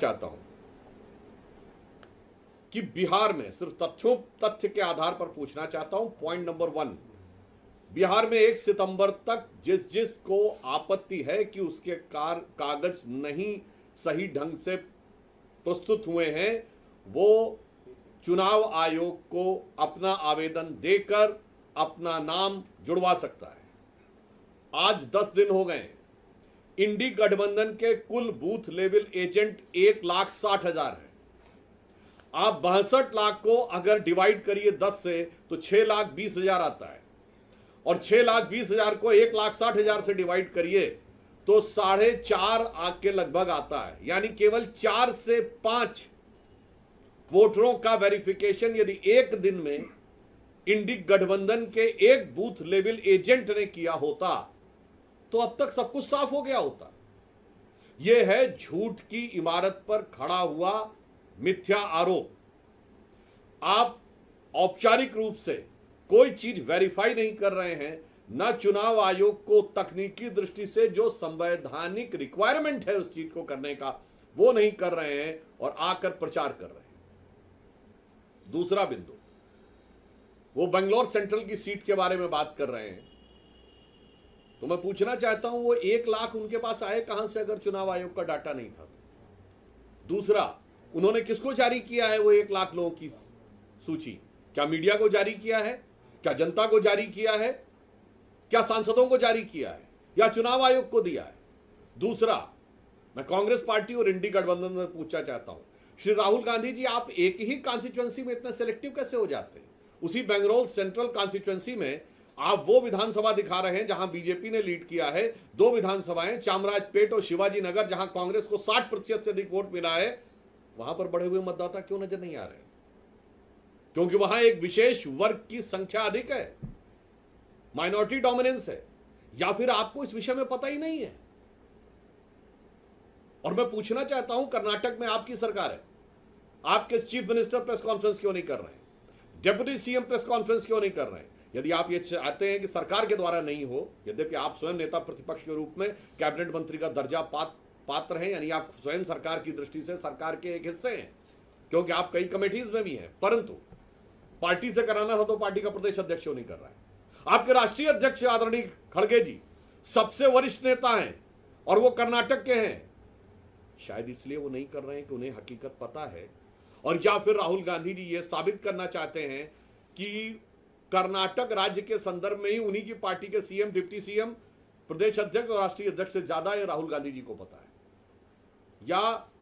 चाहता हूं कि बिहार में सिर्फ तथ्य के आधार पर पूछना चाहता हूं। पॉइंट नंबर 1, बिहार में 1 सितंबर तक जिस को आपत्ति है कि उसके कागज नहीं सही ढंग से प्रस्तुत हुए हैं, वो चुनाव आयोग को अपना आवेदन देकर अपना नाम जुड़वा सकता है। आज 10 दिन हो गए। इंडी गठबंधन के कुल बूथ लेवल एजेंट 1,60,000 है। आप 62 लाख को अगर डिवाइड करिए 10 से तो 6,20,000 आता है, और 6,20,000 को 1,60,000 से डिवाइड करिए तो 4.5 के लगभग आता है। यानी केवल 4 से 5 वोटरों का वेरिफिकेशन यदि एक दिन में इंडी गठबंधन के एक बूथ लेवल एजेंट ने किया होता तो अब तक सब कुछ साफ हो गया होता। यह है झूठ की इमारत पर खड़ा हुआ मिथ्या आरोप। आप औपचारिक रूप से कोई चीज वेरीफाई नहीं कर रहे हैं, न चुनाव आयोग को तकनीकी दृष्टि से जो संवैधानिक रिक्वायरमेंट है उस चीज को करने का वो नहीं कर रहे हैं, और आकर प्रचार कर रहे हैं। दूसरा बिंदु, वो बेंगलोर सेंट्रल की सीट के बारे में बात कर रहे हैं, तो मैं पूछना चाहता हूं वो 1 लाख उनके पास आए कहां से अगर चुनाव आयोग का डाटा नहीं था? दूसरा, उन्होंने किसको जारी किया है वो 1 लाख लोगों की सूची? क्या मीडिया को जारी किया है? क्या जनता को जारी किया है? क्या सांसदों को जारी किया है, या चुनाव आयोग को दिया है? दूसरा, मैं कांग्रेस पार्टी और इंडी गठबंधन में पूछना चाहता हूं, श्री राहुल गांधी जी, आप एक ही कॉन्स्टिट्यूएंसी में इतने सिलेक्टिव कैसे हो जाते हैं? उसी बेंगलोर सेंट्रल कॉन्स्टिट्यूएंसी में आप वो विधानसभा दिखा रहे हैं जहां बीजेपी ने लीड किया है, 2 विधानसभाएं चामराजपेट और शिवाजी नगर, जहां कांग्रेस को 60% से अधिक वोट मिला है, वहां पर बढ़े हुए मतदाता क्यों नजर नहीं आ रहे? क्योंकि वहां एक विशेष वर्ग की संख्या अधिक है, माइनॉरिटी डोमिनेंस है, या फिर आपको इस विषय में पता ही नहीं है? और मैं पूछना चाहता हूं, कर्नाटक में आपकी सरकार है, आपके चीफ मिनिस्टर प्रेस कॉन्फ्रेंस क्यों नहीं कर रहे हैं? डिप्टी सीएम प्रेस कॉन्फ्रेंस क्यों नहीं कर रहे हैं? यदि आप ये चाहते हैं कि सरकार के द्वारा नहीं हो, यद्यपि आप स्वयं नेता प्रतिपक्ष के रूप में कैबिनेट मंत्री का दर्जा पात्र हैं, यानी आप स्वयं सरकार की दृष्टि से सरकार के एक हिस्से हैं, क्योंकि आप कई कमेटीज में भी हैं, परंतु पार्टी से कराना था तो पार्टी का प्रदेश अध्यक्ष क्यों नहीं कर रहा है? आपके राष्ट्रीय अध्यक्ष आदरणीय खड़गे जी सबसे वरिष्ठ नेता हैं और वो कर्नाटक के हैं। शायद इसलिए वो नहीं कर रहे हैं कि उन्हें हकीकत पता है, और या फिर राहुल गांधी जी ये साबित करना चाहते हैं कि कर्नाटक राज्य के संदर्भ में ही उन्हीं की पार्टी के सीएम, डिप्टी सीएम, प्रदेश अध्यक्ष और राष्ट्रीय अध्यक्ष से ज्यादा ये राहुल गांधी जी को पता है, या